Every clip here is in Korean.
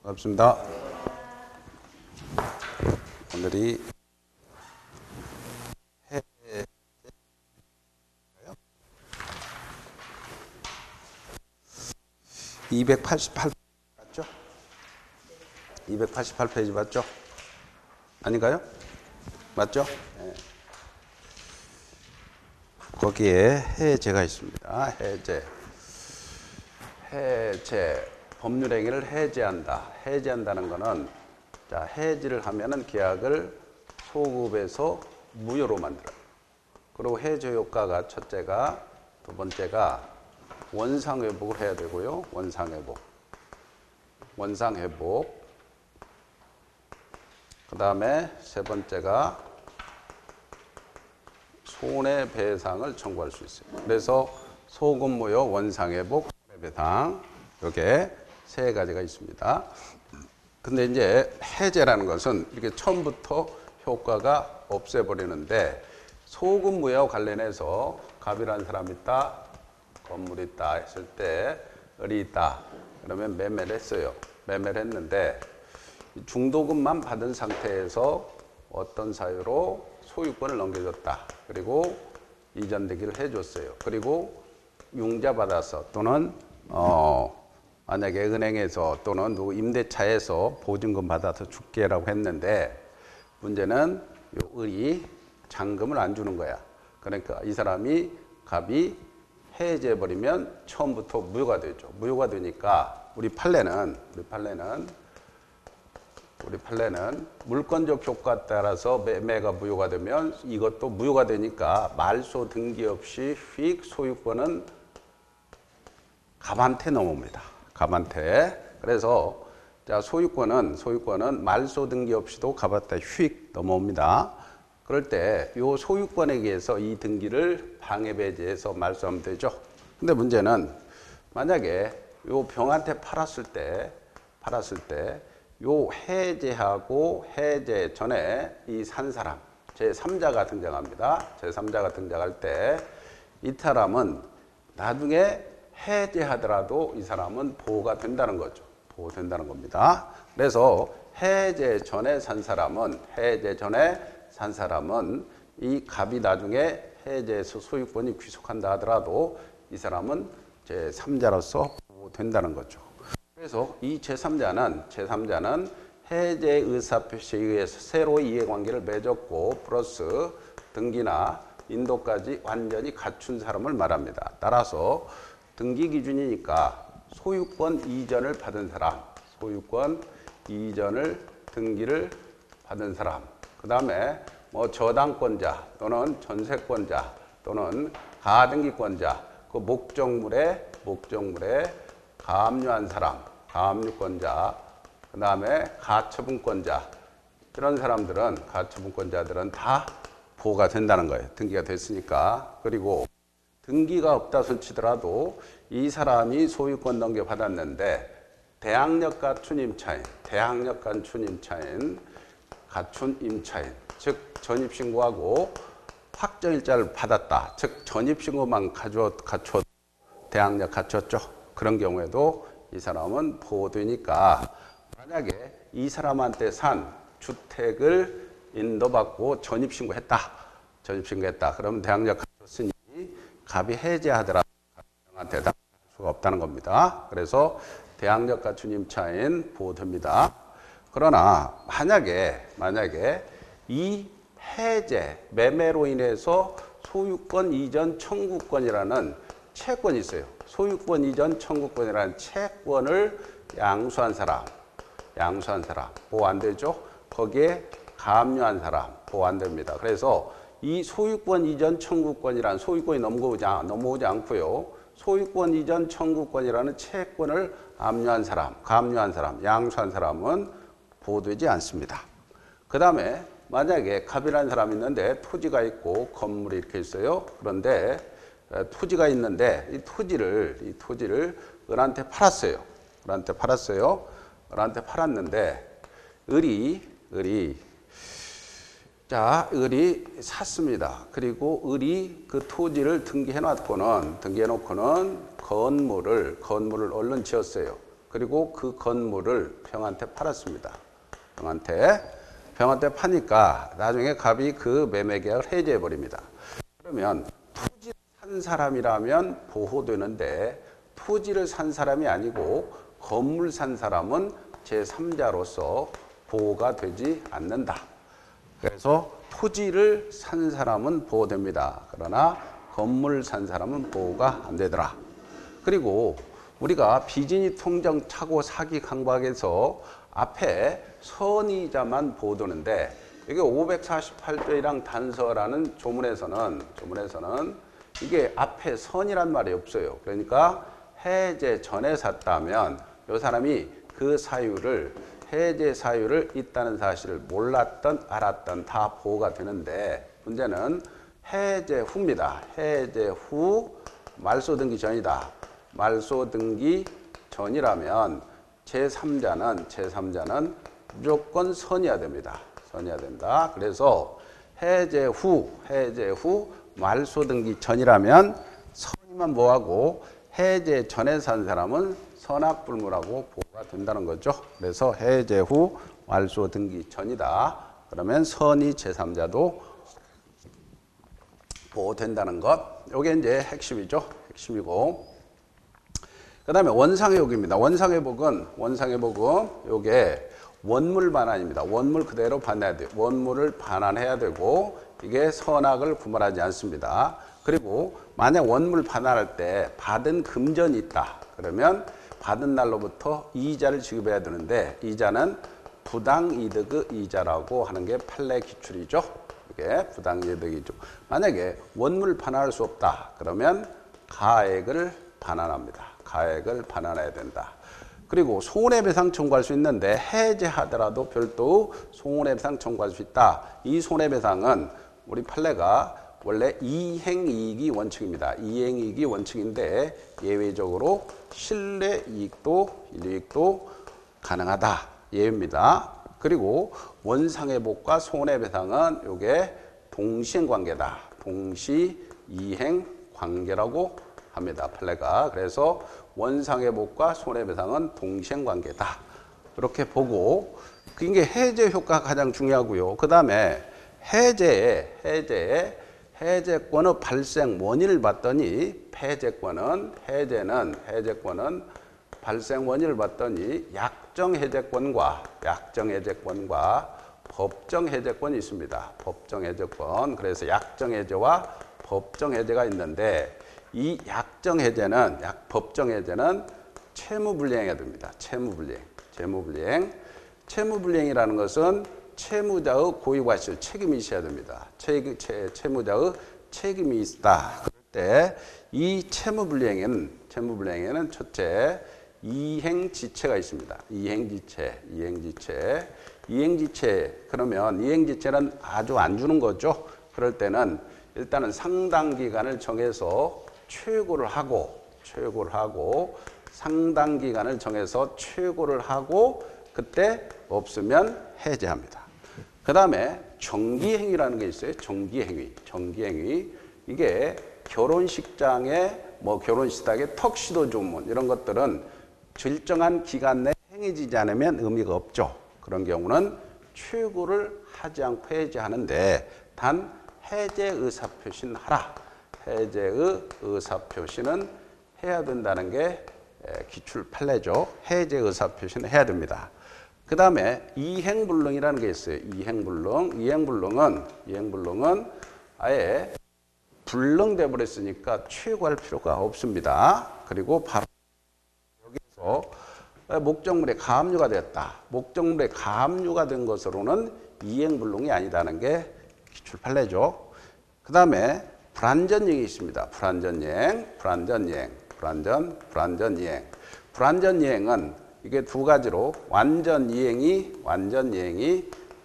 반갑습니다. 오늘이 288 맞죠? 288페이지 맞죠? 아닌가요? 맞죠? 네. 거기에 해제가 있습니다. 해제. 법률 행위를 해제한다. 해제한다는 거는, 자, 해지를 하면은 계약을 소급에서 무효로 만들어요. 그리고 해제 효과가 첫째가, 두 번째가 원상회복을 해야 되고요. 원상회복. 그 다음에 세 번째가 손해배상을 청구할 수 있어요. 그래서 소급무효, 원상회복, 손해배상. 이게 세 가지가 있습니다. 근데 이제 해제라는 것은 이렇게 처음부터 효과가 없애버리는데, 소급무효와 관련해서 갑이라는 사람이 있다, 건물이 있다 했을 때, 을이 있다. 그러면 매매를 했어요. 매매를 했는데 중도금만 받은 상태에서 어떤 사유로 소유권을 넘겨줬다. 그리고 이전되기를 해줬어요. 그리고 융자 받아서 또는 만약에 은행에서 또는 누구 임대차에서 보증금 받아서 줄게라고 했는데, 문제는 요 을이 잔금을 안 주는 거야. 그러니까 이 사람이 갑이 해제해버리면 처음부터 무효가 되죠. 무효가 되니까 우리 판례는 물권적 효과에 따라서 매매가 무효가 되면 이것도 무효가 되니까 말소 등기 없이 휙 소유권은 갑한테 넘어옵니다. 갑한테. 그래서 자, 소유권은 말소 등기 없이도 갑한테 휙 넘어옵니다. 그럴 때 이 소유권에 의해서 이 등기를 방해배제해서 말소하면 되죠. 근데 문제는 만약에 이 병한테 팔았을 때 요 해제하고 해제 전에 이 산 사람 제3자가 등장합니다. 제3자가 등장할 때 이 사람은 나중에 해제하더라도 이 사람은 보호가 된다는 거죠. 보호된다는 겁니다. 그래서 해제 전에 산 사람은 이 갑이 나중에 해제해서 소유권이 귀속한다 하더라도 이 사람은 제3자로서 보호된다는 거죠. 그래서 이 제3자는 해제 의사표시에 의해서 새로운 이해관계를 맺었고 플러스 등기나 인도까지 완전히 갖춘 사람을 말합니다. 따라서 등기 기준이니까 소유권 이전을 받은 사람, 등기를 받은 사람, 그 다음에 뭐 저당권자 또는 전세권자 또는 가등기권자, 그 목적물에 가압류한 사람, 가압류권자, 그 다음에 가처분권자, 이런 사람들은, 가처분권자들은 다 보호가 된다는 거예요. 등기가 됐으니까. 그리고 등기가 없다 손치더라도 이 사람이 소유권 넘겨받았는데 대항력 갖춘 임차인, 갖춘 임차인, 즉 전입신고하고 확정일자를 받았다. 즉 전입신고만 갖춰도 대항력 갖췄죠. 그런 경우에도 이 사람은 보호되니까, 만약에 이 사람한테 산 주택을 인도받고 전입신고했다. 그러면 대항력 갖췄으니 갑이 해제하더라도 갑한테 할 수가 없다는 겁니다. 그래서 대항력 갖춘 임차인 보호됩니다. 그러나 만약에 이 해제, 매매로 인해서 소유권 이전 청구권이라는 채권이 있어요. 소유권 이전 청구권이라는 채권을 양수한 사람 보호 안 되죠. 거기에 가압류한 사람 보호 안 됩니다. 그래서 이 소유권 이전 청구권이라는, 소유권이 넘어오지 않고요. 소유권 이전 청구권이라는 채권을 압류한 사람, 가압류한 사람, 양수한 사람은 보호되지 않습니다. 그 다음에 만약에 갑이라는 사람이 있는데 토지가 있고 건물이 이렇게 있어요. 그런데 토지가 있는데 이 토지를 을한테 팔았어요. 을한테 팔았는데 을이 샀습니다. 그리고 을이 그 토지를 등기해놓고는 건물을 얼른 지었어요. 그리고 그 건물을 병한테 팔았습니다. 병한테 파니까 나중에 갑이 그 매매 계약을 해지해 버립니다. 그러면 토지를 산 사람이라면 보호되는데 토지를 산 사람이 아니고 건물 산 사람은 제3자로서 보호가 되지 않는다. 그래서 토지를 산 사람은 보호됩니다. 그러나 건물 산 사람은 보호가 안 되더라. 그리고 우리가 비즈니 통장 착오 사기 강박에서 앞에 선의자만 보호되는데 이게 548조이랑 단서라는 조문에서는 이게 앞에 선이란 말이 없어요. 그러니까 해제 전에 샀다면 이 사람이 그 사유를 해제 사유를 있다는 사실을 몰랐던 알았던 다 보호가 되는데 문제는 해제 후입니다. 해제 후 말소 등기 전이다. 말소 등기 전이라면 제3자는 무조건 선이어야 됩니다. 그래서 해제 후 말소 등기 전이라면 선이만 뭐하고 해제 전에 산 사람은 선악불물하고 보호가 된다는 거죠. 그래서 해제 후 말소 등기 전이다. 그러면 선의 제3자도 보호된다는 것. 이게 이제 핵심이고. 그 다음에 원상회복입니다. 원상회복은 이게 원물 반환입니다. 원물 그대로 반환해야 돼요. 원물을 반환해야 되고 이게 선악을 구분하지 않습니다. 그리고 만약 원물 반환할 때 받은 금전이 있다. 그러면 받은 날로부터 이자를 지급해야 되는데 이자는 부당이득의 이자라고 하는 게 판례 기출이죠. 이게 부당이득이죠. 만약에 원물 반환할 수 없다. 그러면 가액을 반환합니다. 가액을 반환해야 된다. 그리고 손해배상 청구할 수 있는데 해제하더라도 별도 손해배상 청구할 수 있다. 이 손해배상은 우리 판례가 원래 이행이익이 원칙입니다. 이행이익이 원칙인데 예외적으로 실내이익도 일이익도 가능하다. 예외입니다. 그리고 원상회복과 손해배상은 이게 동시행관계다. 동시이행관계라고 합니다. 판례가. 그래서 원상회복과 손해배상은 동시행관계다. 이렇게 보고 이게 해제 효과가 가장 중요하고요. 그 다음에 해제권의 발생 원인을 봤더니 해제권은 발생 원인을 봤더니 약정해제권과 법정해제권이 있습니다. 법정해제권. 그래서 약정해제와 법정해제가 있는데 이 법정해제는 채무불이행해야 됩니다. 채무불이행이라는 것은 채무자의 고의과실 책임이 있어야 됩니다. 채무자의 책임이 있다. 그럴 때 이 채무불이행에는 첫째 이행지체가 있습니다. 그러면 이행지체는 아주 안 주는 거죠. 그럴 때는 일단은 상당 기간을 정해서 최고를 하고 상당 기간을 정해서 최고를 하고 그때 없으면 해제합니다. 그 다음에 정기행위라는 게 있어요. 정기행위. 이게 결혼식장에 결혼식장에 턱시도 주문 이런 것들은 일정한 기간 내에 행해지지 않으면 의미가 없죠. 그런 경우는 최고를 하지 않고 해제하는데 단 해제 의사표시는 하라. 해제의 의사표시는 해야 된다는 게 기출 판례죠. 해제 의사표시는 해야 됩니다. 그 다음에 이행불능이라는 게 있어요. 이행불능은 아예 불능돼 버렸으니까 최고할 필요가 없습니다. 그리고 바로 여기서 목적물에 가압류가 됐다. 목적물에 가압류가 된 것으로는 이행불능이 아니다는 게 기출 판례죠. 그 다음에 불완전이행이 있습니다. 불완전이행은 이게 두 가지로 완전이행이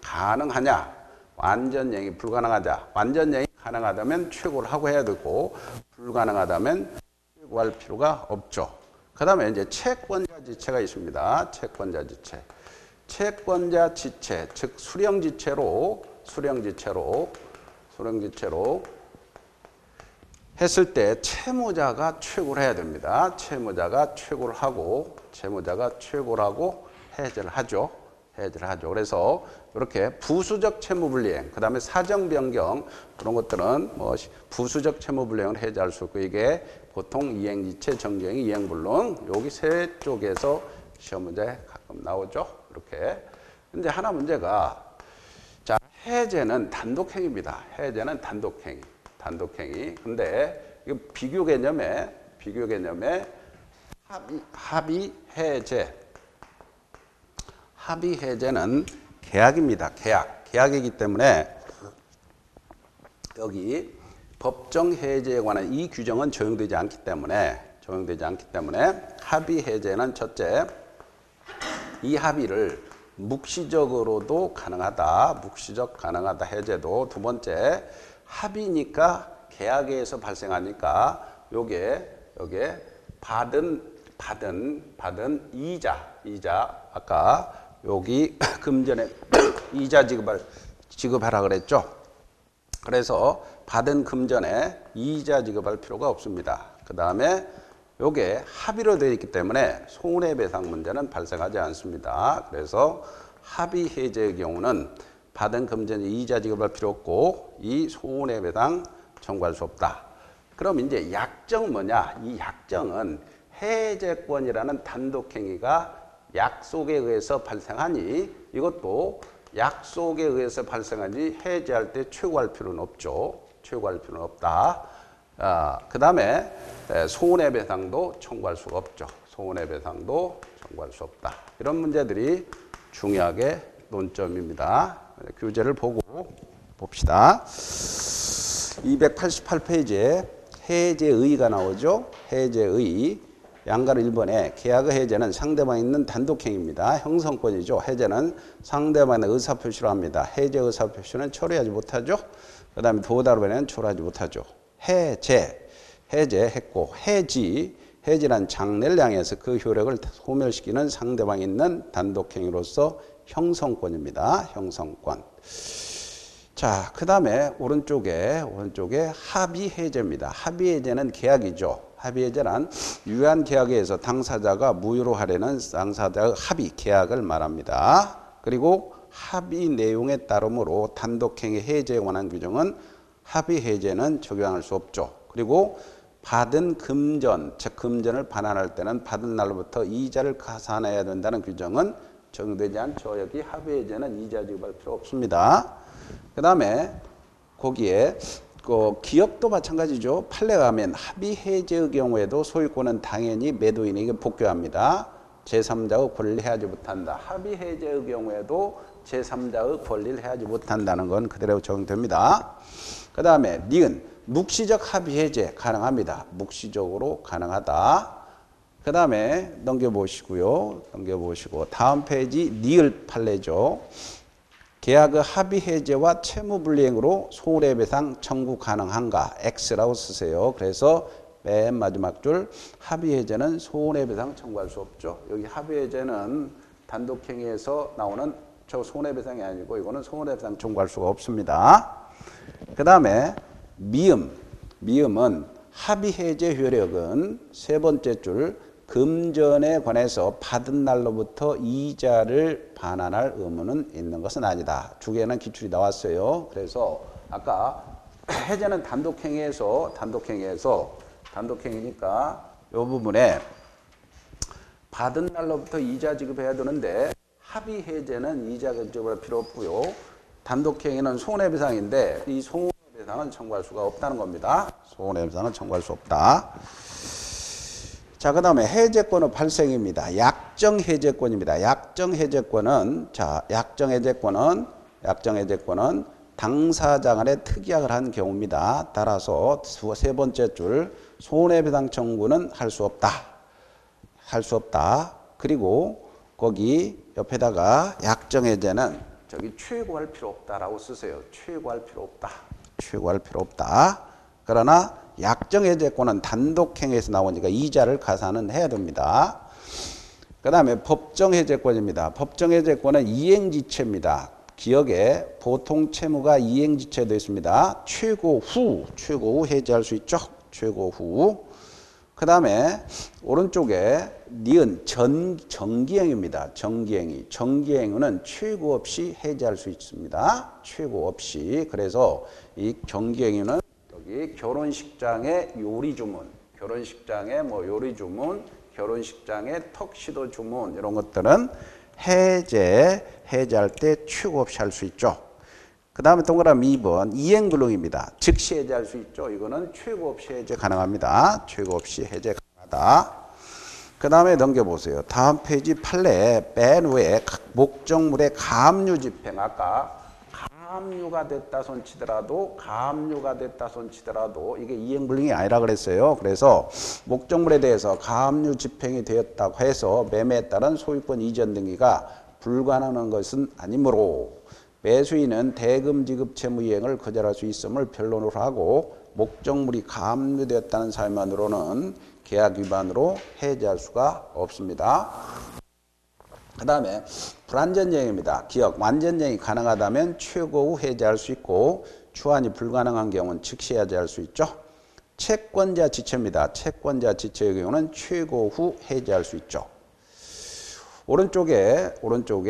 가능하냐, 완전이행이 불가능하자. 완전이행이 가능하다면 최고를 하고 해야 되고 불가능하다면 최고할 필요가 없죠. 그 다음에 이제 채권자 지체가 있습니다. 채권자 지체, 즉 수령지체로 했을 때 채무자가 최고를 해야 됩니다. 채무자가 최고를 하고 해제를 하죠. 그래서 이렇게 부수적 채무불이행, 그 다음에 사정변경 그런 것들은 뭐 부수적 채무불이행을 해제할 수 있고 이게 보통 이행지체, 정지행, 이행불능 여기 세 쪽에서 시험 문제에 가끔 나오죠. 이렇게. 근데 하나 문제가 자 해제는 단독행위입니다. 해제는 단독행위. 근데 이거 비교 개념에 합의 해제는 계약입니다. 계약이기 때문에 여기 법정 해제에 관한 이 규정은 적용되지 않기 때문에 합의 해제는 첫째 이 합의를 묵시적으로도 가능하다. 해제도. 두 번째 합의니까 계약에 의해서 발생하니까 요게 받은 이자 아까 여기 금전에 이자 지급하라 그랬죠. 그래서 받은 금전에 이자 지급할 필요가 없습니다. 그 다음에 요게 합의로 되어 있기 때문에 손해배상 문제는 발생하지 않습니다. 그래서 합의 해제의 경우는 받은 금전에 이자 지급할 필요 없고 이 손해배상 청구할 수 없다. 그럼 이제 약정 뭐냐? 이 약정은 해제권이라는 단독행위가 약속에 의해서 발생하니 이것도 약속에 의해서 발생하니 해제할 때 최고할 필요는 없죠. 없다. 그 다음에 손해배상도 청구할 수가 없죠. 손해배상도 청구할 수 없다. 이런 문제들이 중요하게 논점입니다. 교재를 보고 봅시다. 288페이지에 해제의가 나오죠. 해제의. 양가로 1번에 계약의 해제는 상대방이 있는 단독행위입니다. 형성권이죠. 해제는 상대방의 의사표시로 합니다. 해제 의사표시는 처리하지 못하죠. 그 다음에 도달변에는 처리하지 못하죠. 해제했고 해지란 장래를 향해서 그 효력을 소멸시키는 상대방이 있는 단독행위로서 형성권입니다. 형성권. 자, 그 다음에 오른쪽에 합의해제입니다. 합의해제는 계약이죠. 합의해제란 유효한 계약에 의해서 당사자가 무효로 하려는 당사자의 합의, 계약을 말합니다. 그리고 합의 내용에 따르므로 단독행위 해제에 관한 규정은 합의해제는 적용할 수 없죠. 그리고 받은 금전, 즉 금전을 반환할 때는 받은 날로부터 이자를 가산해야 된다는 규정은 적용되지 않죠. 여기 합의해제는 이자 지급할 필요 없습니다. 그 다음에 거기에 기업도 마찬가지죠. 판례가 하면 합의해제의 경우에도 소유권은 당연히 매도인에게 복귀합니다. 제3자의 권리를 해하지 못한다. 합의해제의 경우에도 제3자의 권리를 해하지 못한다는 건 그대로 적용됩니다. 그 다음에 니은 묵시적 합의해제 가능합니다. 묵시적으로 가능하다. 그 다음에 넘겨보시고 다음 페이지 니을 판례죠. 계약의 합의해제와 채무불이행으로 손해배상 청구 가능한가? X라고 쓰세요. 그래서 맨 마지막 줄 합의해제는 손해배상 청구할 수 없죠. 여기 합의해제는 단독행위에서 나오는 저 손해배상이 아니고 이거는 손해배상 청구할 수가 없습니다. 그 다음에 미음은 합의해제 효력은 세 번째 줄 금전에 관해서 받은 날로부터 이자를 반환할 의무는 있는 것은 아니다. 두 개는 기출이 나왔어요. 그래서 아까 해제는 단독행위니까 이 부분에 받은 날로부터 이자 지급해야 되는데 합의해제는 이자 지급할 필요 없고요. 단독행위는 손해배상인데 이 손해배상은 청구할 수가 없다는 겁니다. 손해배상은 청구할 수 없다. 자, 그 다음에 해제권의 발생입니다. 약정해제권입니다. 약정해제권은 당사자 간에 특약을 한 경우입니다. 따라서 세 번째 줄 손해배상 청구는 할 수 없다. 그리고 거기 옆에다가 약정해제는 저기 최고할 필요 없다라고 쓰세요. 최고할 필요 없다. 그러나 약정해제권은 단독행위에서 나오니까 이자를 가산은 해야 됩니다. 그 다음에 법정해제권입니다. 법정해제권은 이행지체입니다. 기억에 보통 채무가 이행지체되어 있습니다. 최고 후 해제할 수 있죠. 최고 후. 그 다음에 오른쪽에 니은 정기행입니다. 정기행위. 정기행위는 최고 없이 해제할 수 있습니다. 최고 없이. 그래서 이 정기행위는 여기 결혼식장의 요리 주문, 결혼식장의 뭐 요리 주문, 결혼식장의 턱시도 주문 이런 것들은 해제할 때 최고 없이 할 수 있죠. 그 다음에 동그라미 2번 이행불능입니다. 즉시 해제할 수 있죠. 이거는 최고 없이 해제 가능합니다. 최고 없이 해제 가능하다. 그 다음에 넘겨보세요. 다음 페이지 판례 맨 후에 목적물의 가압류 집행. 아까 가압류가 됐다 손치더라도 이게 이행불능이 아니라 그랬어요. 그래서 목적물에 대해서 가압류 집행이 되었다고 해서 매매에 따른 소유권 이전 등기가 불가능한 것은 아니므로 매수인은 대금 지급 채무 이행을 거절할 수 있음을 변론으로 하고 목적물이 가압류되었다는 사유만으로는 계약 위반으로 해제할 수가 없습니다. 그 다음에 불완전쟁입니다. 기억, 완전쟁이 가능하다면 최고 후 해제할 수 있고 추환이 불가능한 경우는 즉시 해제할 수 있죠. 채권자 지체입니다. 채권자 지체의 경우는 최고 후 해제할 수 있죠. 오른쪽에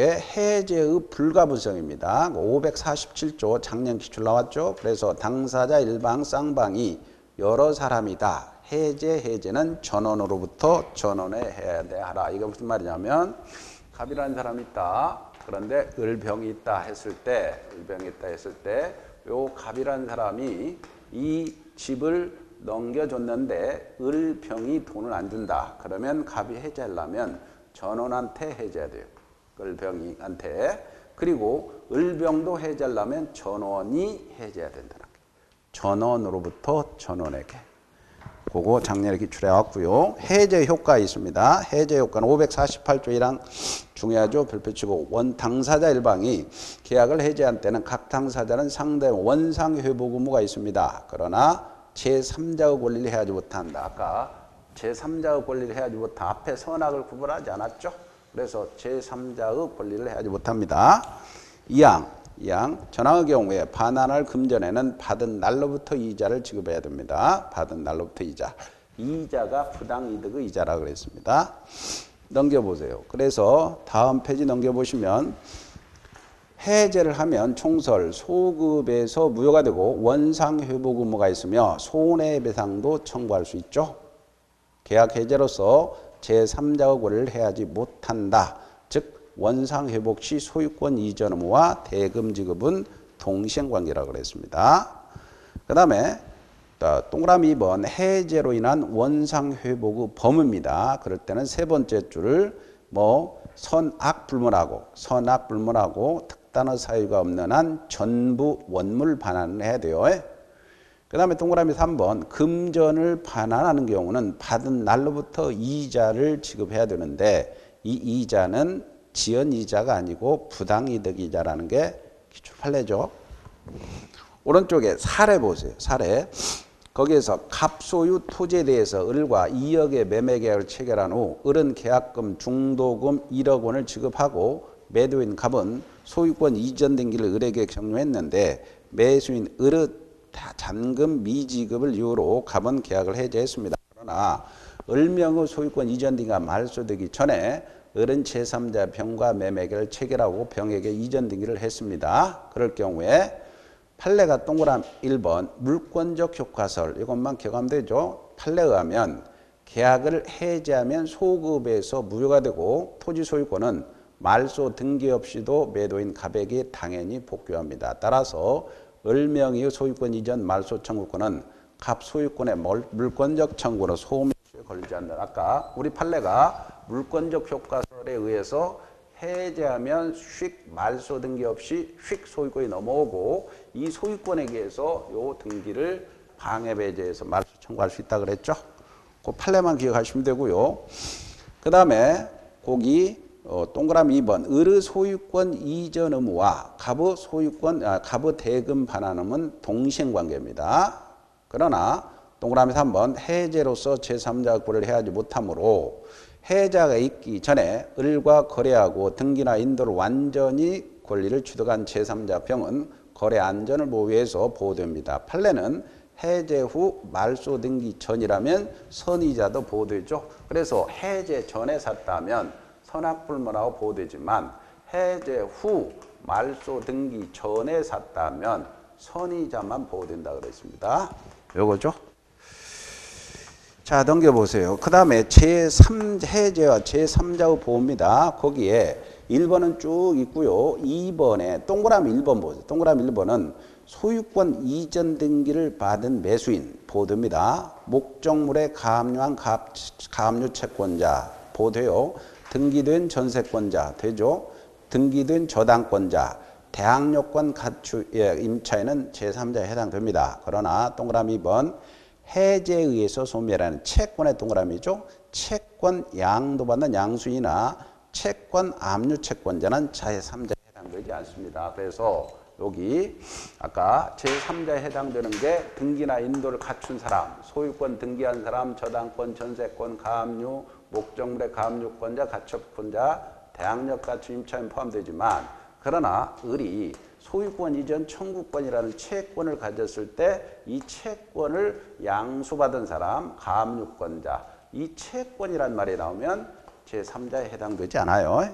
해제의 불가분성입니다. 547조 작년 기출 나왔죠. 그래서 당사자 일방 쌍방이 여러 사람이다. 해제는 전원으로부터 전원에 해야 돼 하라. 이거 무슨 말이냐면 갑이라는 사람이 있다. 그런데 을병이 있다 했을 때 요 갑이라는 사람이 이 집을 넘겨줬는데 을병이 돈을 안 준다. 그러면 갑이 해제하려면 전원한테 해제해야 돼요. 을병이한테. 그리고 을병도 해제하려면 전원이 해제해야 된다는 거예요. 전원으로부터 전원에게. 그거 작년에 기출해 왔고요. 해제 효과 있습니다. 해제 효과는 548조 1항 중요하죠. 별표치고 당사자 일방이 계약을 해제한 때는 각 당사자는 상대 원상 회복 의무가 있습니다. 그러나 제3자의 권리를 해하지 못한다. 아까 제3자의 권리를 해하지 못한 앞에 선악을 구분하지 않았죠. 그래서 제3자의 권리를 해하지 못합니다. 2항 전항의 경우에 반환할 금전에는 받은 날로부터 이자를 지급해야 됩니다. 받은 날로부터 이자. 이자가 부당이득의 이자라 그랬습니다. 넘겨보세요. 그래서 다음 페이지 넘겨보시면 해제를 하면 총설, 소급에서 무효가 되고 원상회복 의무가 있으며 손해배상도 청구할 수 있죠. 계약 해제로서 제3자의 권리를 해하지 못한다. 즉 원상회복 시 소유권 이전 의무와 대금 지급은 동시행관계라고 그랬습니다. 그 다음에 동그라미 2번 해제로 인한 원상회복의 범위입니다. 그럴 때는 세 번째 줄을 선악불문하고 특단의 사유가 없는 한 전부 원물 반환을 해야 돼요. 그 다음에 동그라미 3번 금전을 반환하는 경우는 받은 날로부터 이자를 지급해야 되는데 이 이자는 지연이자가 아니고 부당이득이자라는 게 기출 판례죠. 오른쪽에 사례 보세요. 사례. 거기에서 갑소유 토지에 대해서 을과 2억의 매매계약을 체결한 후 을은 계약금 중도금 1억 원을 지급하고 매도인 갑은 소유권 이전 등기를 을에게 격려했는데 매수인 을의 잔금 미지급을 이유로 갑은 계약을 해제했습니다. 그러나 을명의 소유권 이전 등기가 말소되기 전에 을은 제3자 병과 매매계를 체결하고 병에게 이전 등기를 했습니다. 그럴 경우에 판례가 동그라미 1번 물권적 효과설 이것만 기억하면 되죠. 판례에 의하면 계약을 해제하면 소급에서 무효가 되고 토지 소유권은 말소 등기 없이도 매도인 갑에게 당연히 복귀합니다. 따라서 을명의의 소유권 이전 말소 청구권은 갑 소유권의 물권적 청구로 소멸시에 걸리지 않는 아까 우리 판례가 물권적 효과설에 의해서 해제하면 휙 말소 등기 없이 휙 소유권이 넘어오고 이 소유권에 의해서 요 등기를 방해 배제해서 말소 청구할 수 있다 그랬죠. 그 판례만 기억하시면 되고요. 그 다음에 거기 동그라미 2번 을의 소유권 이전 의무와 갑의 갑의 대금 반환 의무는 동시행관계입니다. 그러나 동그라미 3번 해제로서 제3자 권리를 해하지 못하므로 해자가 있기 전에 을과 거래하고 등기나 인도를 완전히 권리를 취득한 제3자 병은 거래 안전을 보호해서 보호됩니다. 판례는 해제 후 말소 등기 전이라면 선이자도 보호되죠. 그래서 해제 전에 샀다면 선악불문하고 보호되지만 해제 후 말소 등기 전에 샀다면 선이자만 보호된다 그랬습니다. 요거죠. 자, 넘겨보세요. 그 다음에 해제와 제3자의 보호입니다. 거기에 1번은 쭉 있고요. 2번에 동그라미 1번 보세요. 동그라미 1번은 소유권 이전 등기를 받은 매수인 보호됩니다. 목적물에 가압류한 가압류 채권자 보호돼요. 등기된 전세권자 되죠. 등기된 저당권자, 대항력권 가축 임차인은 제3자에 해당됩니다. 그러나 동그라미 2번 해제에 의해서 소멸하는 채권의 동그라미죠. 채권 양도받는 양수인이나 채권 압류 채권자는 제3자에 해당되지 않습니다. 그래서 여기 아까 제3자에 해당되는 게 등기나 인도를 갖춘 사람, 소유권 등기한 사람, 저당권, 전세권, 가압류, 목적물의 가압류권자, 가처분자, 대항력 가축 임차인 포함되지만 그러나 을이 소유권 이전 청구권이라는 채권을 가졌을 때 이 채권을 양수받은 사람, 가압류권자, 이 채권이란 말이 나오면 제3자에 해당되지 않아요.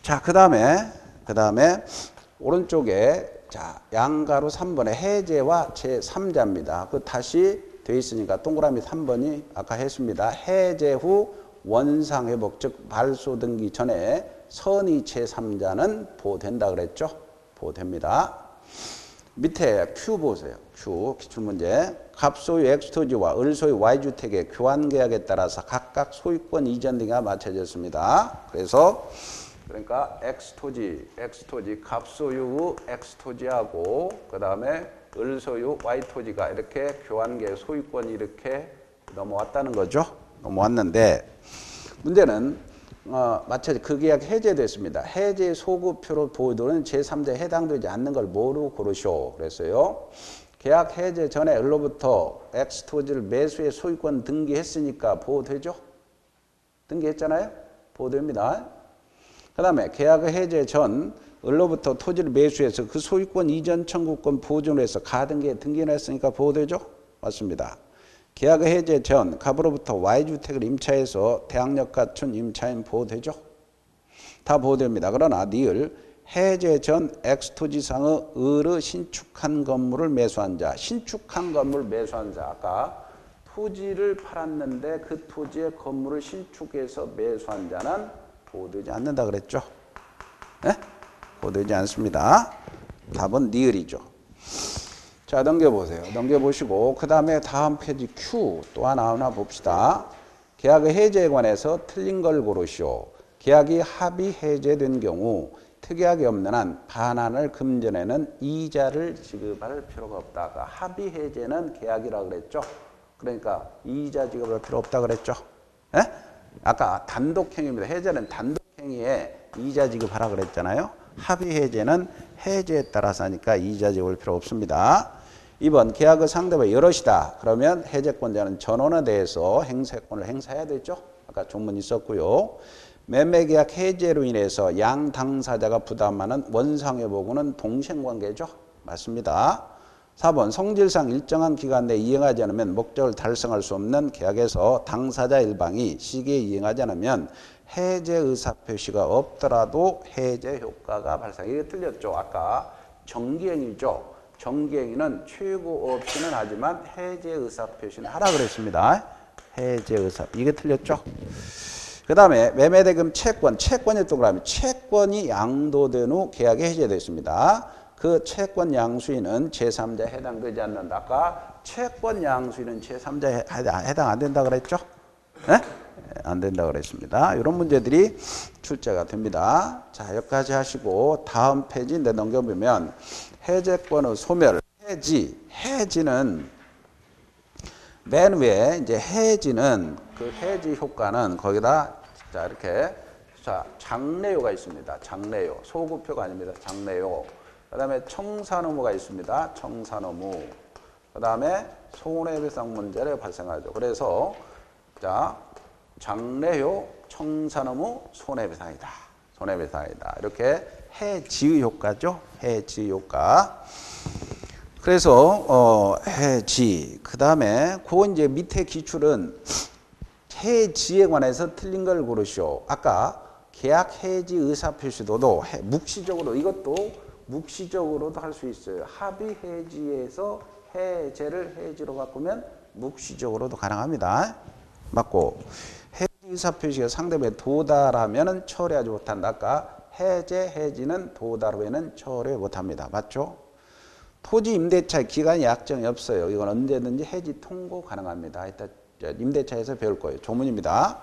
자, 그 다음에 오른쪽에 자 양가로 3번에 해제와 제3자입니다. 그 다시 돼 있으니까 동그라미 3번이 아까 했습니다. 해제 후 원상회복 즉 발소 등기 전에 선의 제3자는 보호된다 그랬죠. 보호됩니다. 밑에 Q 보세요. Q 기출문제. 갑소유 X토지와 을소유 Y주택의 교환계약에 따라서 각각 소유권 이전 등기가 맞춰졌습니다. 그래서 그러니까 X토지 갑소유 X토지하고 그 다음에 을소유 Y토지가 이렇게 교환계약 소유권이 이렇게 넘어왔다는 거죠. 넘어왔는데 문제는 그 계약 해제됐습니다. 해제 소급표로 보호되는 제3자에 해당되지 않는 걸 뭐로 고르쇼 그랬어요. 계약 해제 전에 을로부터 X토지를 매수해 소유권 등기했으니까 보호되죠. 등기했잖아요. 보호됩니다. 그 다음에 계약 해제 전 을로부터 토지를 매수해서 그 소유권 이전 청구권 보존을 해서 가등기에 등기를 했으니까 보호되죠. 맞습니다. 계약 해제 전 갑으로부터 Y주택을 임차해서 대항력 갖춘 임차인 보호되죠. 다 보호됩니다. 그러나 니을 해제 전 X토지상의 을의 신축한 건물을 매수한 자, 신축한 건물 매수한 자 아까 토지를 팔았는데 그 토지의 건물을 신축해서 매수한 자는 보호되지 않는다 그랬죠. 네? 보호되지 않습니다. 답은 니을이죠. 자, 넘겨보세요. 넘겨보시고 그 다음에 다음 페이지 Q 또 하나 봅시다. 계약의 해제에 관해서 틀린 걸 고르시오. 계약이 합의 해제된 경우 특약이 없는 한 반환을 금전에는 이자를 지급할 필요가 없다. 합의 해제는 계약이라고 그랬죠. 그러니까 이자 지급할 필요 없다 그랬죠. 예? 아까 단독행위입니다. 해제는 단독행위에 이자 지급하라 그랬잖아요. 합의 해제는 해제에 따라서 하니까 이자 지급할 필요 없습니다. 2번 계약의 상대가 여럿이다. 그러면 해제권자는 전원에 대해서 행세권을 행사해야 되죠. 아까 조문 있었고요. 매매계약 해제로 인해서 양 당사자가 부담하는 원상회복은 동생관계죠. 맞습니다. 4번 성질상 일정한 기간 내에 이행하지 않으면 목적을 달성할 수 없는 계약에서 당사자 일방이 시기에 이행하지 않으면 해제 의사표시가 없더라도 해제 효과가 발생. 이게 틀렸죠. 아까 정기행위죠. 정기행위는 최고 없이는 하지만 해제 의사표시는 하라 그랬습니다. 해제 의사. 이게 틀렸죠. 그 다음에 매매대금 채권이 동그라미. 채권이 양도된 후 계약이 해제됐습니다. 그 채권 양수인은 제3자에 해당되지 않는다. 아까 채권 양수인은 제3자에 해당 안 된다 그랬죠? 네? 안 된다 그랬습니다. 이런 문제들이 출제가 됩니다. 자, 여기까지 하시고 다음 페이지인데 넘겨보면 해제권의 소멸, 해지는 맨 위에 이제 해지는 그 해지 효과는 거기다 자 이렇게 자 장래요가 있습니다. 장래요 소급표가 아닙니다. 장래요. 그다음에 청산의무가 있습니다. 청산의무. 그다음에 손해배상 문제를 발생하죠. 그래서 자 장래요, 청산의무, 손해배상이다. 손해배상이다. 이렇게 해지의 효과죠. 해지의 효과. 그래서 해지 그다음에 그 이제 밑에 기출은 해지에 관해서 틀린 걸 고르시오. 아까 계약 해지 의사 표시도도 묵시적으로 이것도 묵시적으로도 할 수 있어요. 합의 해지에서 해제를 해지로 바꾸면 묵시적으로도 가능합니다. 맞고 해지 의사 표시가 상대방에 도달하면은 처리하지 못한다. 아까 해제 해지는 도달 후에는 처리 못합니다. 맞죠? 토지 임대차의 기간이 약정이 없어요. 이건 언제든지 해지 통고 가능합니다. 이따 임대차에서 배울 거예요. 조문입니다.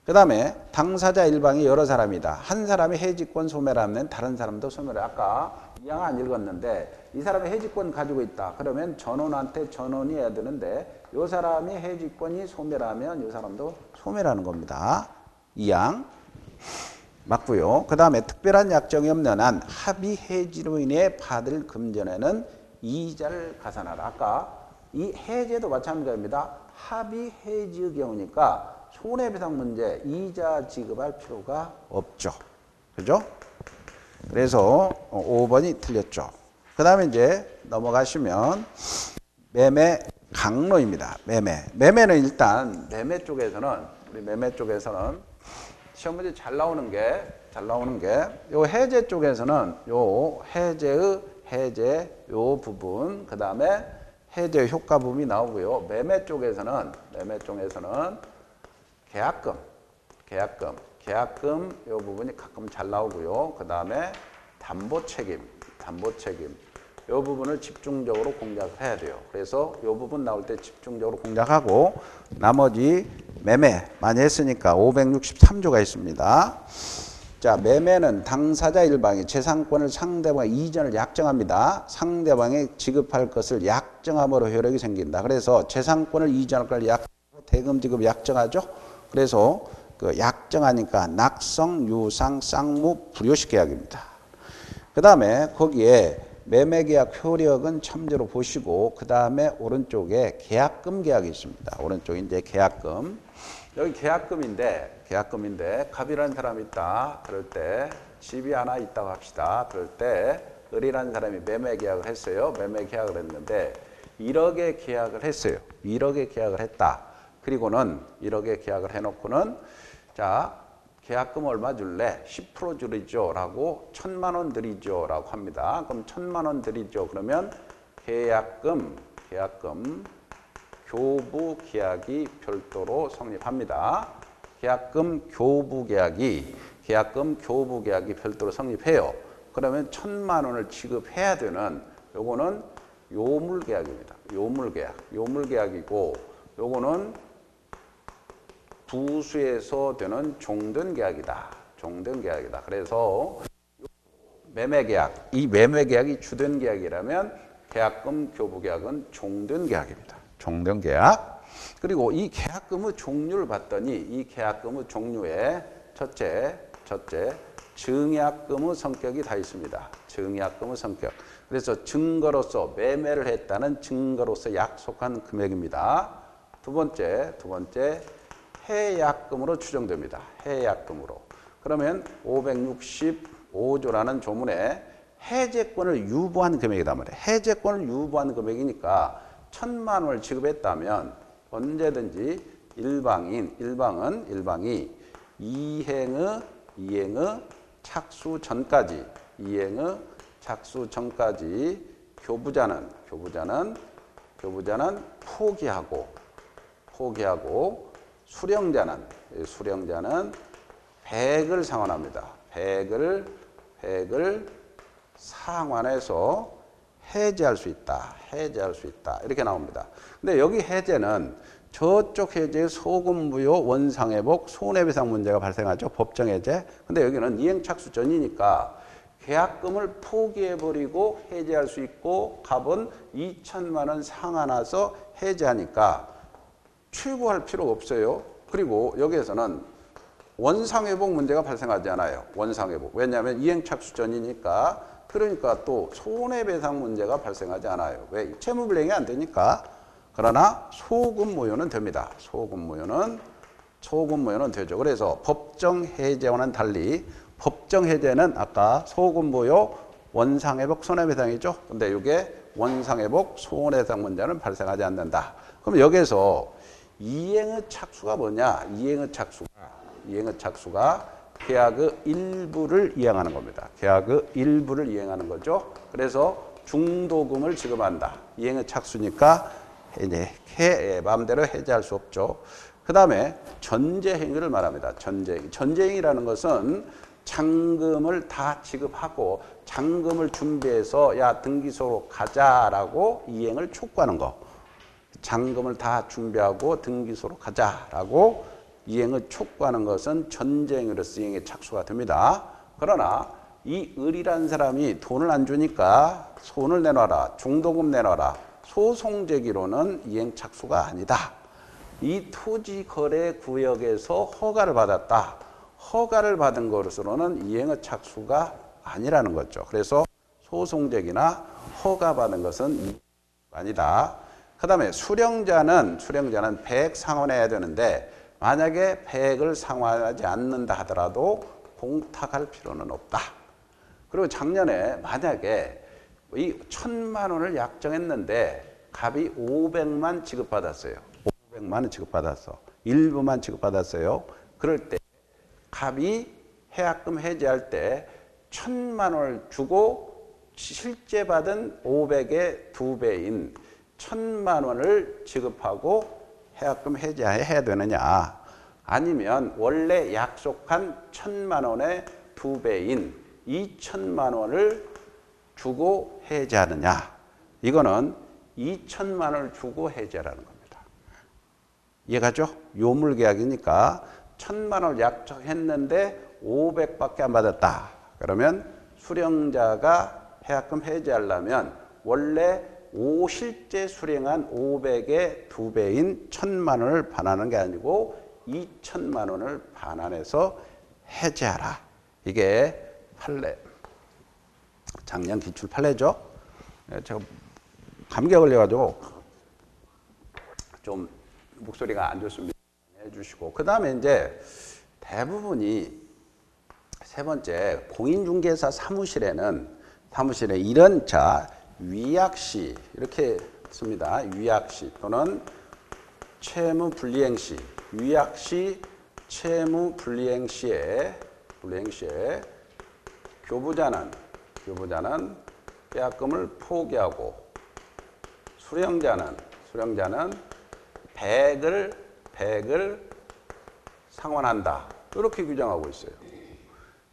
그 다음에 당사자 일방이 여러 사람이다. 한 사람이 해지권 소멸을 하면 다른 사람도 소멸을. 아까 이양 안 읽었는데 이 사람이 해지권 가지고 있다. 그러면 전원한테 전원이 해야 되는데 이 사람이 해지권이 소멸하면 이 사람도 소멸하는 겁니다. 이양 맞고요. 그 다음에 특별한 약정이 없는 한 합의 해지로 인해 받을 금전에는 이자를 가산하라. 아까 이 해제도 마찬가지입니다. 합의 해지의 경우니까 손해배상 문제 이자 지급할 필요가 없죠. 그죠? 그래서 5번이 틀렸죠. 그 다음에 이제 넘어가시면 매매 강로입니다. 매매는 일단 우리 매매 쪽에서는 시험 문제 잘 나오는 게 요 해제 쪽에서는 요 해제 요 부분 그다음에 해제 효과 부분이 나오고요. 매매 쪽에서는 계약금 요 부분이 가끔 잘 나오고요. 그다음에 담보 책임 요 부분을 집중적으로 공략을 해야 돼요. 그래서 요 부분 나올 때 집중적으로 공략하고 나머지 매매 많이 했으니까 563조가 있습니다. 자, 매매는 당사자 일방이 재산권을 상대방의 이전을 약정합니다. 상대방이 지급할 것을 약정함으로 효력이 생긴다. 그래서 재산권을 이전할 걸 약정하고 대금 지급 약정하죠. 그래서 그 약정하니까 낙성, 유상, 쌍무, 불효식 계약입니다. 그 다음에 거기에 매매계약 효력은 첨부로 보시고 그 다음에 오른쪽에 계약금 계약이 있습니다. 오른쪽에 이제 계약금. 여기 계약금인데 갑이라는 사람이 있다. 그럴 때 집이 하나 있다고 합시다. 그럴 때 을이라는 사람이 매매계약을 했어요. 매매계약을 했는데 1억에 계약을 했어요. 1억에 계약을 했다. 그리고는 1억에 계약을 해놓고는 자 계약금 얼마 줄래? 10% 줄이죠 라고 1,000만 원 드리죠 라고 합니다. 그럼 1,000만 원 드리죠. 그러면 계약금 교부 계약이 별도로 성립합니다. 계약금 교부 계약이 별도로 성립해요. 그러면 1,000만 원을 지급해야 되는 요거는 요물 계약입니다. 요물 계약이고 요거는 부수에서 되는 종전 계약이다. 그래서 매매 계약이 주된 계약이라면 계약금 교부 계약은 종전 계약입니다. 종전 계약. 그리고 이 계약금의 종류를 봤더니 이 계약금의 종류에 첫째 증약금의 성격이 다 있습니다. 증약금의 성격. 그래서 증거로서 매매를 했다는 증거로서 약속한 금액입니다. 두 번째 해약금으로 추정됩니다. 해약금으로. 그러면 565조라는 조문에 해제권을 유보한 금액이다 말이에요. 해제권을 유보한 금액이니까 1,000만 원을 지급했다면 언제든지 일방이 이행의 착수 전까지 교부자는 포기하고 수령자는 100을 상환합니다. 100을 상환해서 해제할 수 있다. 이렇게 나옵니다. 근데 여기 해제는 저쪽 해제의 소금부요, 원상회복, 손해배상 문제가 발생하죠. 법정해제. 근데 여기는 이행착수 전이니까 계약금을 포기해버리고 해제할 수 있고 갑은 2,000만 원 상환해서 해제하니까 출고할 필요가 없어요. 그리고 여기에서는 원상회복 문제가 발생하지 않아요. 원상회복. 왜냐하면 이행착수 전이니까. 그러니까 또 손해배상 문제가 발생하지 않아요. 왜? 채무불이행이 안 되니까. 그러나 소금무효는 됩니다. 소금무효는 되죠. 그래서 법정해제와는 달리 법정해제는 아까 소금무효 원상회복 손해배상이죠. 근데 이게 원상회복 손해배상 문제는 발생하지 않는다. 그럼 여기서 이행의 착수가 뭐냐? 이행의 착수가 계약의 일부를 이행하는 겁니다. 계약의 일부를 이행하는 거죠. 그래서 중도금을 지급한다. 이행의 착수니까 이제 마음대로 해제할 수 없죠. 그 다음에 전제행위를 말합니다. 전제행위라는 것은 잔금을 다 지급하고 잔금을 준비해서 야 등기소로 가자라고 이행을 촉구하는 거. 잔금을 다 준비하고 등기소로 가자라고 이행을 촉구하는 것은 전제행위로서 이행에 착수가 됩니다. 그러나 이 을이라는 사람이 돈을 안 주니까 손을 내놔라, 중도금 내놔라, 소송 제기로는 이행 착수가 아니다. 이 토지거래구역에서 허가를 받았다. 허가를 받은 것으로는 이행의 착수가 아니라는 거죠. 그래서 소송 제기나 허가 받은 것은 아니다. 그 다음에 수령자는 배액 상환해야 되는데 만약에 배액을 상환하지 않는다 하더라도 공탁할 필요는 없다. 그리고 작년에 만약에 이 1,000만 원을 약정했는데 갑이 500만 지급받았어요. 500만 원 지급받았어. 일부만 지급받았어요. 그럴 때 갑이 해약금 해지할 때 1,000만 원을 주고 실제 받은 500의 2배인 1,000만 원을 지급하고 해약금 해지해야 되느냐, 아니면 원래 약속한 1,000만 원의 2배인 2,000만 원을 주고 해지하느냐. 이거는 2,000만 원을 주고 해지하라는 겁니다. 이해가죠? 요물계약이니까 1,000만 원을 약속했는데 500밖에 안 받았다. 그러면 수령자가 해약금 해지하려면 원래 실제 수령한 500의 2배인 1,000만 원을 반환하는 게 아니고 2,000만 원을 반환해서 해지하라. 이게 판례. 작년 기출 판례죠. 제가 감기가 걸려가지고 좀 목소리가 안 좋습니다. 해주시고. 그 다음에 이제 대부분이 세 번째, 공인중개사 사무실에 이런 위약시 이렇게 씁니다. 위약시 또는 채무불이행시, 위약시, 채무불이행시에 교부자는 계약금을 포기하고 수령자는 배액을 상환한다. 이렇게 규정하고 있어요.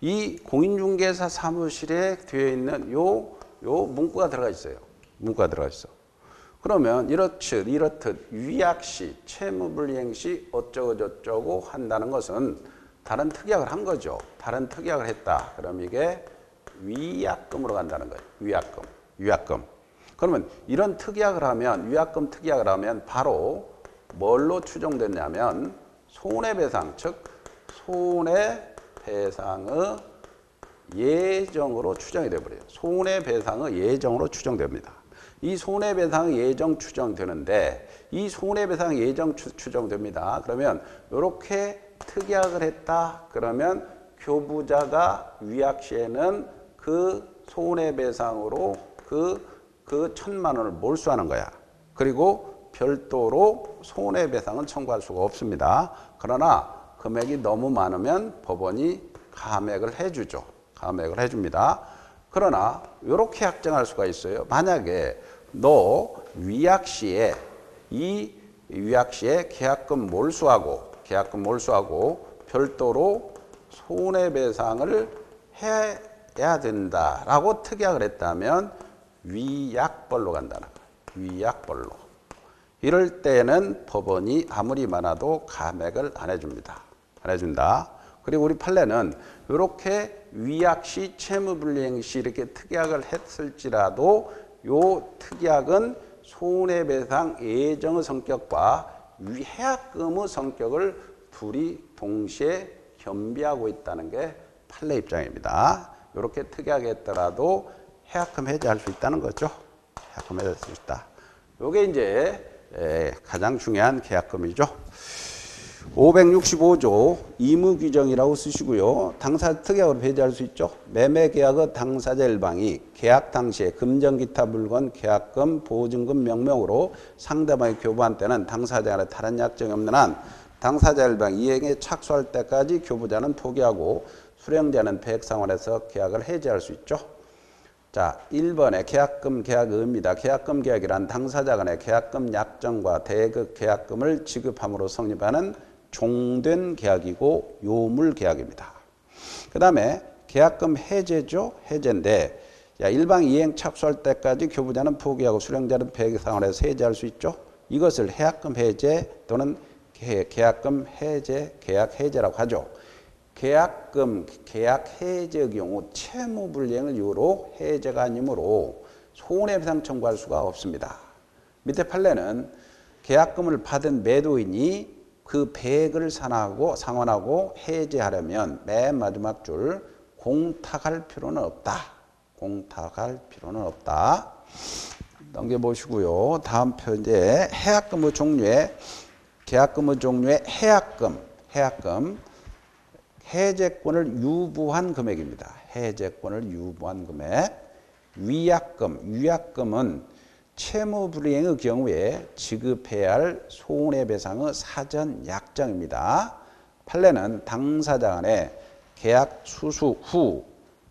이 공인중개사 사무실에 되어 있는 요 문구가 들어가 있어요. 그러면 이렇듯 위약시, 채무불이행시 어쩌고저쩌고 한다는 것은 다른 특약을 한 거죠. 다른 특약을 했다. 그럼 이게 위약금으로 간다는 거예요. 위약금. 그러면 이런 특약을 하면, 위약금 특약을 하면 바로 뭘로 추정됐냐면 손해배상, 즉 손해배상의 예정으로 추정이 되어버려요. 손해배상의 예정으로 추정됩니다. 이 손해배상 예정 추정되는데 이 손해배상 예정 추정됩니다. 그러면 이렇게 특약을 했다. 그러면 교부자가 위약시에는 그 손해배상으로 그 1,000만 원을 몰수하는 거야. 그리고 별도로 손해배상은 청구할 수가 없습니다. 그러나 금액이 너무 많으면 법원이 감액을 해줍니다. 그러나 이렇게 확정할 수가 있어요. 만약에 너 위약시에 계약금 몰수하고 별도로 손해배상을 해야 된다라고 특약을 했다면 위약벌로 간다는 거예요. 위약벌로. 이럴 때는 법원이 아무리 많아도 감액을 안 해준다. 그리고 우리 판례는 이렇게 위약시, 채무불이행시 이렇게 특약을 했을지라도 요 특약은 손해배상 예정의 성격과 해약금의 성격을 둘이 동시에 겸비하고 있다는 게 판례 입장입니다. 이렇게 특약했더라도 해약금 해지할 수 있다는 거죠. 해약금 해지할 수 있다. 이게 이제 가장 중요한 계약금이죠. 565조 의무규정이라고 쓰시고요. 당사자 특약으로 배제할 수 있죠. 매매계약의 당사자 일방이 계약 당시에 금전 기타 물건, 계약금, 보증금 명명으로 상대방에 교부한 때는 당사자 간에 다른 약정이 없는 한 당사자 일방 이행에 착수할 때까지 교부자는 포기하고 수령자는 배액 상환해서 계약을 해지할 수 있죠. 자, 1번에 계약금 계약의입니다. 계약금 계약이란 당사자 간의 계약금 약정과 대액 계약금을 지급함으로 성립하는 종된 계약이고 요물 계약입니다. 그 다음에 계약금 해제죠. 해제인데 일방 이행 착수할 때까지 교부자는 포기하고 수령자는 배액 상환해서 해제할 수 있죠. 이것을 해약금 해제 또는 계약금 해제, 계약 해제라고 하죠. 계약금, 계약 해제의 경우 채무불이행을 이유로 해제가 아니므로 손해배상 청구할 수가 없습니다. 밑에 판례는 계약금을 받은 매도인이 그 배액을 상환하고 해제하려면 맨 마지막 줄 공탁할 필요는 없다. 공탁할 필요는 없다. 넘겨보시고요. 다음 편제 해약금의 종류에 계약금의 종류에 해약금 해제권을 유보한 금액입니다. 해제권을 유보한 금액. 위약금은 채무불이행의 경우에 지급해야 할 손해배상의 사전 약정입니다. 판례는 당사자 간에 계약 수수 후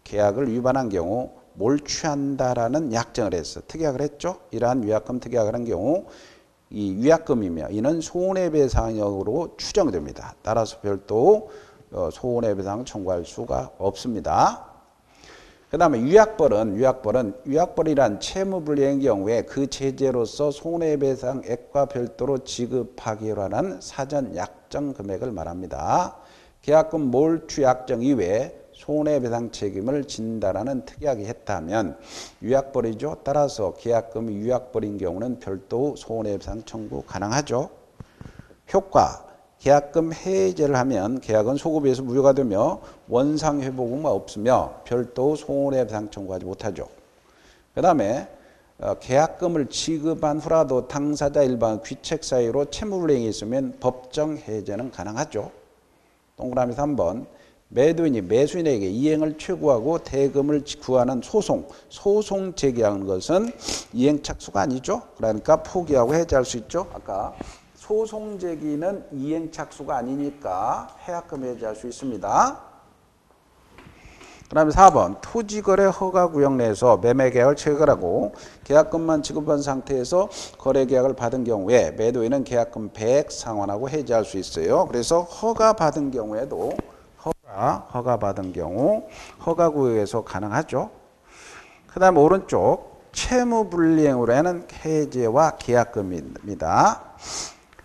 계약을 위반한 경우 몰취한다라는 약정을 해서 특약을 했죠. 이러한 위약금 특약을 한 경우 이 위약금이며 이는 손해배상으로 추정됩니다. 따라서 별도 손해배상 청구할 수가 없습니다. 그 다음에 위약벌이란 채무불이행의 경우에 그 제재로서 손해배상액과 별도로 지급하기로 하는 사전 약정 금액을 말합니다. 계약금 몰취 약정 이외에 손해배상 책임을 진다라는 특약이 했다면 위약벌이죠. 따라서 계약금이 위약벌인 경우는 별도 손해배상 청구 가능하죠. 효과 계약금 해제를 하면 계약은 소급에서 무효가 되며 원상회복은 없으며 별도 손해배상 청구하지 못하죠. 그 다음에 계약금을 지급한 후라도 당사자 일반 귀책 사유로 채무불이행이 있으면 법정 해제는 가능하죠. 동그라미 3번 매도인이 매수인에게 이행을 최고하고 대금을 구하는 소송 제기하는 것은 이행 착수가 아니죠. 그러니까 포기하고 해제할 수 있죠. 아까 소송 제기는 이행 착수가 아니니까 해약금 해제할 수 있습니다. 그 다음에 4번 토지거래 허가구역 내에서 매매계약을 체결하고 계약금만 지급한 상태에서 거래계약을 받은 경우에 매도인은 계약금 배액 상환하고 해지할 수 있어요. 그래서 허가받은 경우에도 허가받은 경우 허가구역에서 가능하죠. 그 다음에 오른쪽 채무불이행으로 하는 해제와 계약금입니다.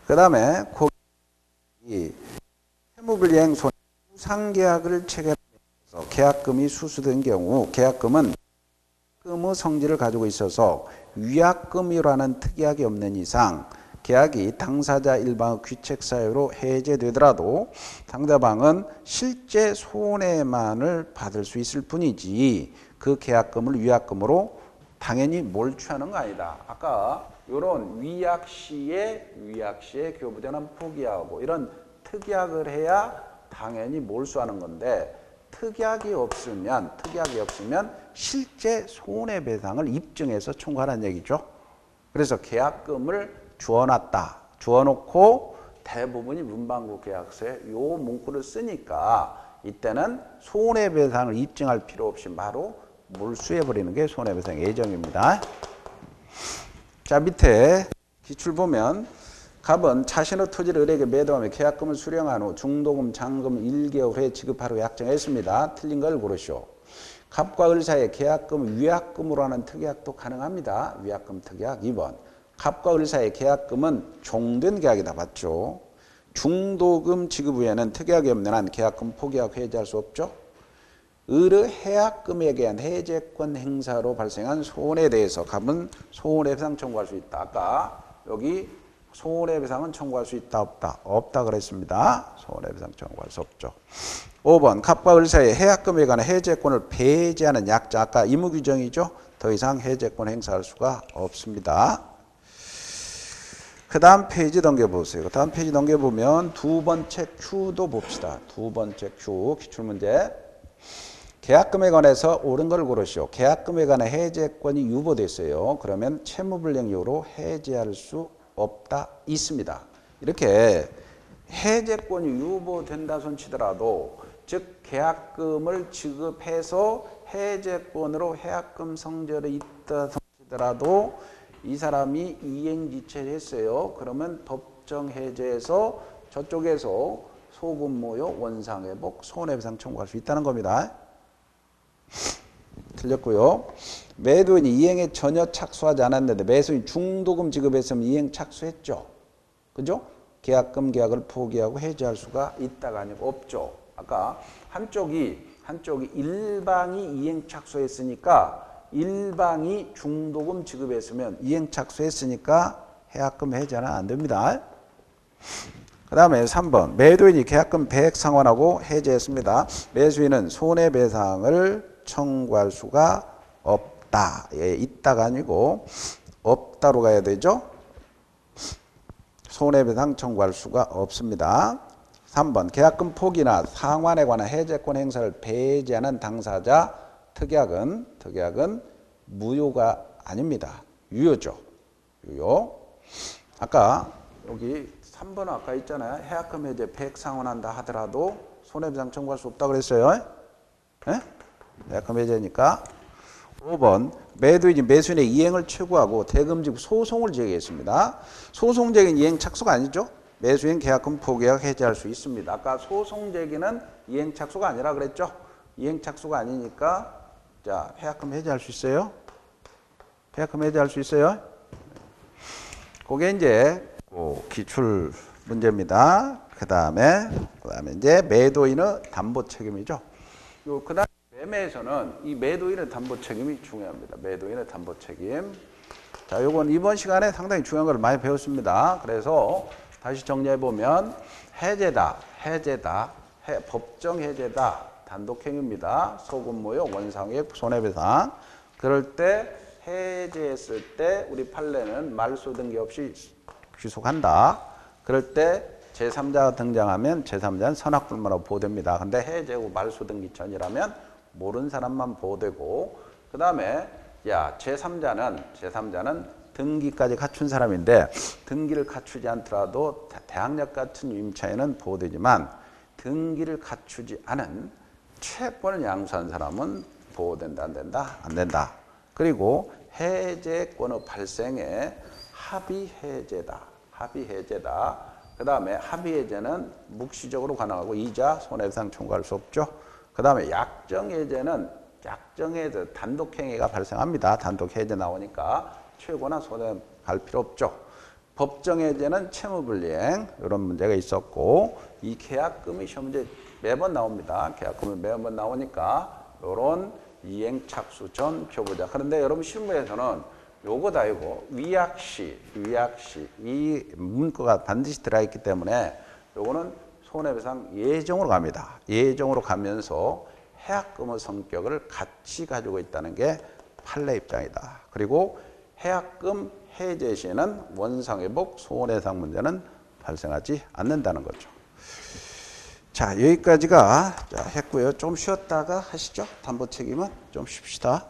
그 다음에 채무불이행 상계약을 체결하면서 계약금이 수수된 경우 계약금은 위약금의 성질을 가지고 있어서 위약금이라는 특약이 없는 이상 계약이 당사자 일방의 귀책 사유로 해제되더라도 상대방은 실제 손해만을 받을 수 있을 뿐이지 그 계약금을 위약금으로 당연히 몰취하는 거 아니다. 아까 이런 위약 시에 교부자는 포기하고 이런 특약을 해야 당연히 몰수하는 건데 특약이 없으면 실제 손해배상을 입증해서 청구하라는 얘기죠. 그래서 계약금을 주어놓고 대부분이 문방구 계약서에 이 문구를 쓰니까 이때는 손해배상을 입증할 필요 없이 바로 몰수해버리는 게 손해배상 예정입니다. 자, 밑에 기출 보면 갑은 자신의 토지를 을에게 매도하며 계약금을 수령한 후 중도금, 잔금 1개월 후에 지급하라고 약정했습니다. 틀린 걸 고르시오. 갑과 을 사이에 계약금, 위약금으로 하는 특약도 가능합니다. 위약금 특약 2번. 갑과 을 사이의 계약금은 종된 계약이다. 맞죠? 중도금 지급 후에는 특약이 없는 한 계약금 포기하고 해지할 수 없죠. 을의 해약금에 대한 해제권 행사로 발생한 손해에 대해서 갑은 손해배상 청구할 수 있다. 아까 여기 손해배상은 청구할 수 있다 없다? 없다 그랬습니다. 손해배상 청구할 수 없죠. 5번 갑과 을 사이의 해약금에 관한 해제권을 배제하는 약정. 아까 의무규정이죠. 더 이상 해제권 행사할 수가 없습니다. 그 다음 페이지 넘겨보세요. 그 다음 페이지 넘겨보면 두 번째 Q도 봅시다. 두 번째 Q 기출문제. 계약금에 관해서 옳은 걸 고르시오. 계약금에 관한 해제권이 유보됐어요. 그러면 채무불이행으로 해제할 수 없다 있습니다. 이렇게 해제권이 유보된다 손치더라도 즉 계약금을 지급해서 해제권으로 해약금 성질이 있다 손치더라도 이 사람이 이행지체를 했어요. 그러면 법정 해제에서 저쪽에서 소급무효, 원상회복, 손해배상 청구할 수 있다는 겁니다. 틀렸고요. 매도인이 이행에 전혀 착수하지 않았는데 매수인 중도금 지급했으면 이행 착수했죠. 그죠? 계약금 계약을 포기하고 해지할 수가 있다가 아니고 없죠. 아까 한쪽이 일방이 이행 착수했으니까 일방이 중도금 지급했으면 이행 착수했으니까 해약금 해제는 안 됩니다. 그 다음에 3번 매도인이 계약금 배액 상환하고 해제했습니다. 매수인은 손해배상을 청구할 수가 없다. 예, 있다가 아니고 없다로 가야 되죠. 손해배상 청구할 수가 없습니다. 3번 계약금 포기나 상환에 관한 해제권 행사를 배제하는 당사자 특약은 무효가 아닙니다. 유효죠. 유효. 아까 여기 3번 아까 있잖아요. 해약금 해제 배액 상환한다 하더라도 손해배상 청구할 수 없다고 그랬어요. 네? 해약금 해제니까. 5번 매도인이 매수인의 이행을 최고하고 대금지급 소송을 제기했습니다. 소송 제기는 이행 착수가 아니죠. 매수인 계약금 포기하고 해제할 수 있습니다. 아까 소송 제기는 이행 착수가 아니라 그랬죠. 이행 착수가 아니니까 자 해약금 해제할 수 있어요. 해약금 해제할 수 있어요. 그게 이제 기출 문제입니다. 그 다음에 이제 매도인의 담보 책임이죠. 그 다음 매매에서는 이 매도인의 담보 책임이 중요합니다. 매도인의 담보 책임. 자, 요건 이번 시간에 상당히 중요한 걸 많이 배웠습니다. 그래서 다시 정리해 보면 해제다, 법정 해제다, 단독행위입니다. 소급무효, 원상회복, 손해배상. 그럴 때 해제했을 때 우리 판례는 말소 등기 없이 귀속한다. 그럴 때 제3자가 등장하면 제3자는 선악불만으로 보호됩니다. 근데 해제 후 말소 등기 전이라면 모르는 사람만 보호되고 그 다음에 제3자는 등기까지 갖춘 사람인데 등기를 갖추지 않더라도 대항력 같은 유임차에는 보호되지만 등기를 갖추지 않은 채권을 양수한 사람은 보호된다 안 된다? 안 된다. 그리고 해제권의 발생에 합의해제다. 그 다음에 합의해제는 묵시적으로 가능하고 이자 손해배상 청구할 수 없죠. 그 다음에 약정해제는 단독행위가 발생합니다. 단독해제 나오니까 최고나 손해할 필요 없죠. 법정해제는 채무불이행 이런 문제가 있었고 이 계약금이 시험 문제 매번 나옵니다. 계약금이 매번 나오니까 이런 이행 착수 전 표보자. 그런데 여러분 실무에서는 요거다 이거 위약시 이 문구가 반드시 들어있기 때문에 요거는 손해배상 예정으로 갑니다. 예정으로 가면서 해약금의 성격을 같이 가지고 있다는 게 판례 입장이다. 그리고 해약금 해제 시에는 원상회복, 손해배상 문제는 발생하지 않는다는 거죠. 자, 여기까지가 했고요. 좀 쉬었다가 하시죠. 담보 책임은 좀 쉽시다.